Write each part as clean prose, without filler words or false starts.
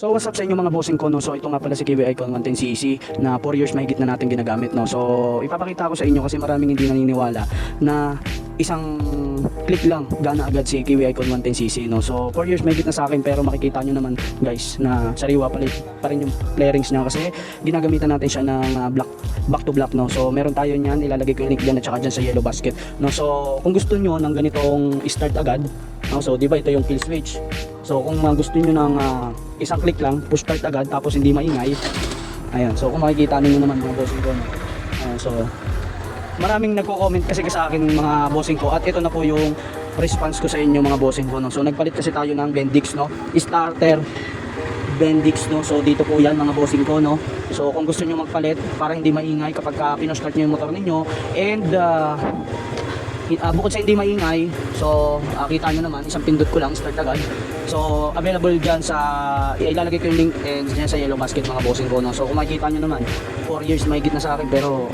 So what's up sa inyo mga bossing ko, no? So ito nga pala si Kiwi Icon 110cc na 4 years mahigit na natin ginagamit, no? So ipapakita ko sa inyo kasi maraming hindi naniniwala na isang click lang gana agad si Kiwi Icon 110cc, no? So 4 years mahigit na sa akin, pero makikita nyo naman guys na sariwa pa rin yung flarings niya kasi ginagamitan natin siya ng back to black, no? So meron tayo niyan, ilalagay ko yung link dyan at saka dyan sa yellow basket, no? So kung gusto nyo ng ganitong start agad, no? So di ba ito yung kill switch. So kung gusto nyo ng isang click lang, push start agad tapos hindi maingay, ayan. So kung makikita niyo naman mga bossing ko, no? Ayan, so maraming nagko-comment kasi sa akin mga bossing ko, at ito na po yung response ko sa inyo mga bossing ko, no? So nagpalit kasi tayo ng Bendix, no? Starter Bendix, no? So dito po yan mga bossing ko, no? So kung gusto niyo magpalit para hindi maingay kapag pino-start niyo yung motor niyo, and bukod sa hindi maingay, so kita nyo naman, isang pindot ko lang, start agad. So available dyan sa, ilalagay ko yung link and dyan sa yellow basket mga bossing ko, no? So kung makikita nyo naman, 4 years mahigit na sa akin, pero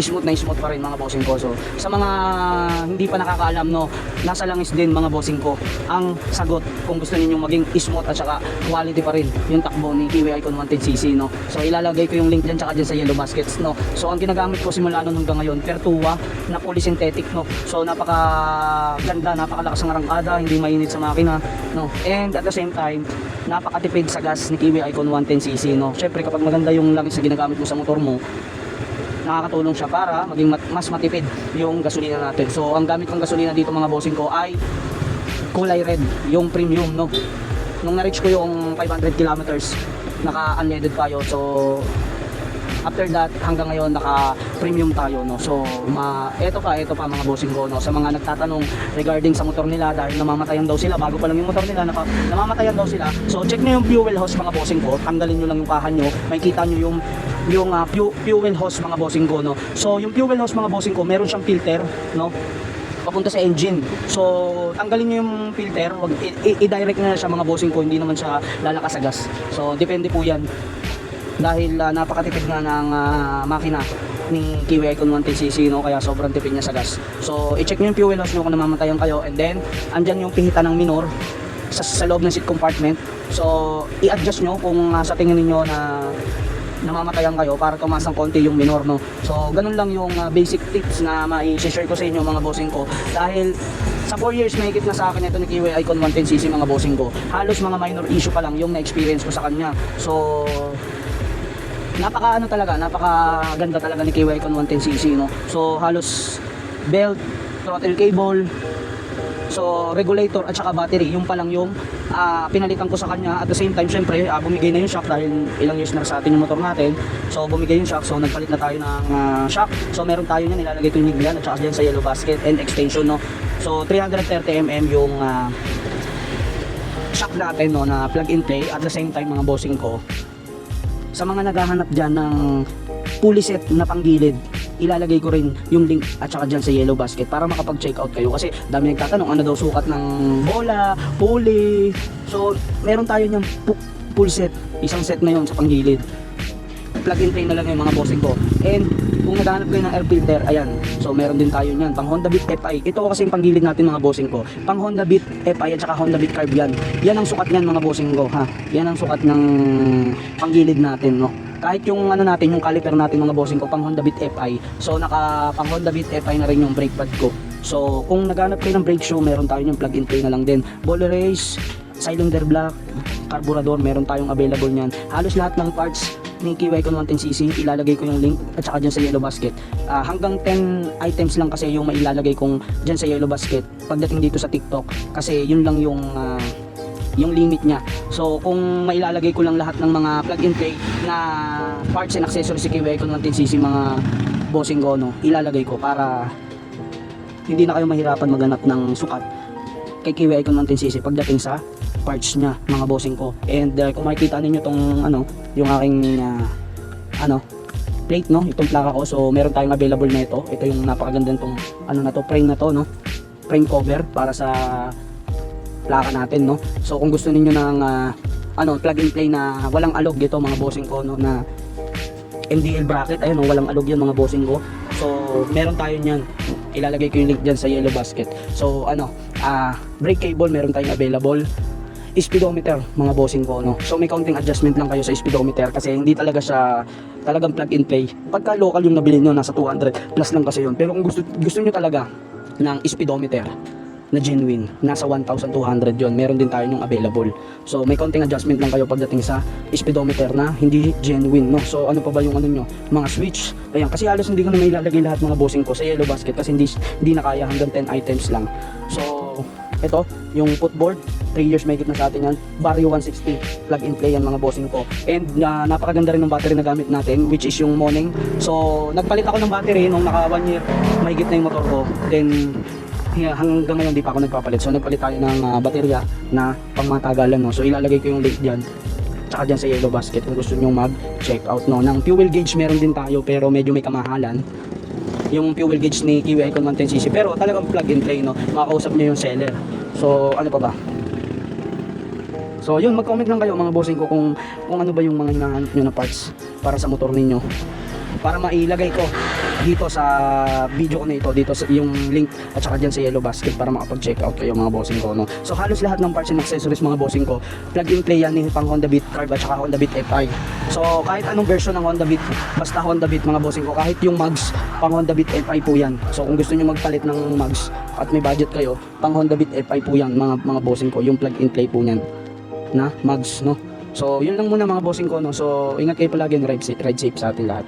smooth na smooth pa rin mga bossing ko. So sa mga hindi pa nakakaalam, no, nasa langis din mga bossing ko ang sagot kung gusto niyo maging smooth at saka quality pa rin yung takbo ni Kiwi Icon 110cc, no? So ilalagay ko yung link dyan tsaka dyan sa yellow baskets, no? So ang ginagamit ko simula noon hanggang ngayon, Pertua na fully synthetic, no? So napaka ganda, napakalakas ng arangkada, hindi mainit sa makina, no? And at the same time, napakatipid sa gas ni Kiwi Icon 110cc, no? Syempre kapag maganda yung langis na ginagamit mo sa motor mo, nakakatulong siya para maging mas matipid yung gasolina natin. So ang gamit kong gasolina dito mga bossing ko ay kulay red, yung premium, no? Nung na-reach ko yung 500 kilometers, naka-unleaded pa yun. So after that, hanggang ngayon naka-premium tayo, no? So ito pa mga bossing ko, no? Sa mga nagtatanong regarding sa motor nila, dahil namamatayan daw sila bago pa lang yung motor nila, namamatayan daw sila. So check nyo yung fuel hose mga bossing ko, tanggalin nyo lang yung pahan nyo, makikita nyo yung fuel hose mga bossing ko, no? So yung fuel hose mga bossing ko, meron siyang filter, no, papunta sa engine. So tanggalin nyo yung filter, wag i-direct na siya mga bossing ko, hindi naman siya lalakas sa gas. So depende po yan, dahil napakatipid nga ng makina ni Kiwi Icon 110cc, no? Kaya sobrang tipid niya sa gas. So i-check nyo yung fuel hose nyo kung namamatayan kayo, and then andyan yung pihitan ng minor sa loob ng seat compartment. So i-adjust nyo kung sa tingin niyo na namamatayan kayo para tumaas ng konti yung minor, no? So ganun lang yung basic tips na mai-share ko sa inyo mga bossing ko, dahil sa 4 years mahigit na sa akin ito ni Kiwi Icon 110cc mga bossing ko, halos mga minor issue pa lang yung na-experience ko sa kanya. So napaka ganda talaga ni Kiwi Icon 110cc, no? So halos belt, throttle cable, so regulator at saka battery, yung pa lang yung pinalitan ko sa kanya. At the same time, syempre bumigay na yung shock dahil ilang years na sa atin yung motor natin. So bumigay yung shock, so nagpalit na tayo ng shock. So meron tayo niyan, ilalagay ko yung niglan at saka dyan sa yellow basket and extension, no? So 330mm yung shock natin, no, na plug and play. At the same time mga bossing ko, sa mga naghahanap dyan ng pulley set na panggilid, ilalagay ko rin yung link at saka dyan sa yellow basket para makapag-check out kayo, kasi dami nagtatanong ano daw sukat ng bola, pulley. So meron tayo niyang pull set, isang set na yon sa panggilid, plug and play na lang yung mga bossing ko. And kung naghahanap kayo ng air filter, ayan, so meron din tayo niyan, pang Honda Beat FI. Ito kasi yung panggilid natin mga bossing ko, pang Honda Beat FI at saka Honda Beat Carb yan. Yan ang sukat niyan mga bossing ko, ha. Yan ang sukat ng panggilid natin, no. Kahit yung ano natin, yung caliper natin mga bossing ko, pang Honda Beat FI. So pang Honda Beat FI na rin yung brake pad ko. So kung naghanap kayo ng brake shoe, meron tayo yung plug and play na lang din. Ball race, cylinder block, carburetor, meron tayong available niyan. Halos lahat ng parts ni Kiwi Icon 110cc, ilalagay ko yung link at saka dyan sa yellow basket. Hanggang 10 items lang kasi yung mailalagay kong dyan sa yellow basket pagdating dito sa TikTok, kasi yun lang yung limit niya. So kung mailalagay ko lang lahat ng mga plug and play na parts and accessories si Kiwi Icon 110cc mga bossing ko, no, ilalagay ko para hindi na kayo mahirapan maghanap ng sukat kay Kiwi Icon 110cc pagdating sa parts niya mga bossing ko. And kung makikita ninyo tong yung aking plate, no, itong plaka ko, so meron tayong available na ito. Ito yung napakaganda tong frame na to, no, frame cover para sa plaka natin, no. So kung gusto niyo ng plug and play na walang alog dito mga bossing ko, no, na MDL bracket, ayun, no, walang alog yun mga bossing ko. So meron tayo niyan, ilalagay ko yung link dyan sa yellow basket. So brake cable meron tayong available, speedometer mga bossing ko, no. So may counting adjustment lang kayo sa speedometer kasi hindi talaga siya talagang plug and play. Pagka local yung nabili nyo, nasa 200 plus lang kasi yun. Pero kung gusto nyo talaga ng speedometer na genuine, nasa 1,200 yon. Meron din tayo nung available. So may counting adjustment lang kayo pagdating sa speedometer na hindi genuine, no. So ano pa ba yung ano nyo, mga switch, ayan, kasi halos hindi ko na may ilalagay lahat mga bossing ko sa yellow basket kasi hindi na kaya, hanggang 10 items lang. So ito yung footboard, 3 years may na sa atin yan. Vario 160 plug and play yan mga bossing ko, and napakaganda rin ng battery na gamit natin, which is yung Moneng. So nagpalit ako ng battery nung naka 1 year may na yung motor ko, then hanggang ngayon di pa ako nagpapalit. So nagpalit tayo ng baterya na pangmatagalan, no. So ilalagay ko yung link dyan tsaka dyan sa yellow basket kung gusto nyo mag-check out, no. Ng fuel gauge meron din tayo pero medyo may kamahalan yung fuel gauge ni Kiwi Icon 110cc, pero talagang plug and play, no. Makakausap nyo yung seller. So ano pa ba? So yun, mag-comment lang kayo mga bossing ko kung ano ba yung mga hinahanap nyo na parts para sa motor ninyo, para mailagay ko dito sa video ko na ito, dito sa yung link at saka dyan sa yellow basket para makapag-check out kayo mga bossing ko, no. So halos lahat ng parts and accessories mga bossing ko, plug and play yan, pang Honda Beat Carb at saka Honda Beat FI. So kahit anong version ng Honda Beat, basta Honda Beat mga bossing ko, kahit yung mags, pang Honda Beat FI po yan. So kung gusto nyo magpalit ng mags at may budget kayo, pang Honda Beat FI po yan mga bossing ko, yung plug and play po yan na mags, no. So yun lang muna mga bossing ko, no. So ingat kayo palagi, ride safe sa atin lahat.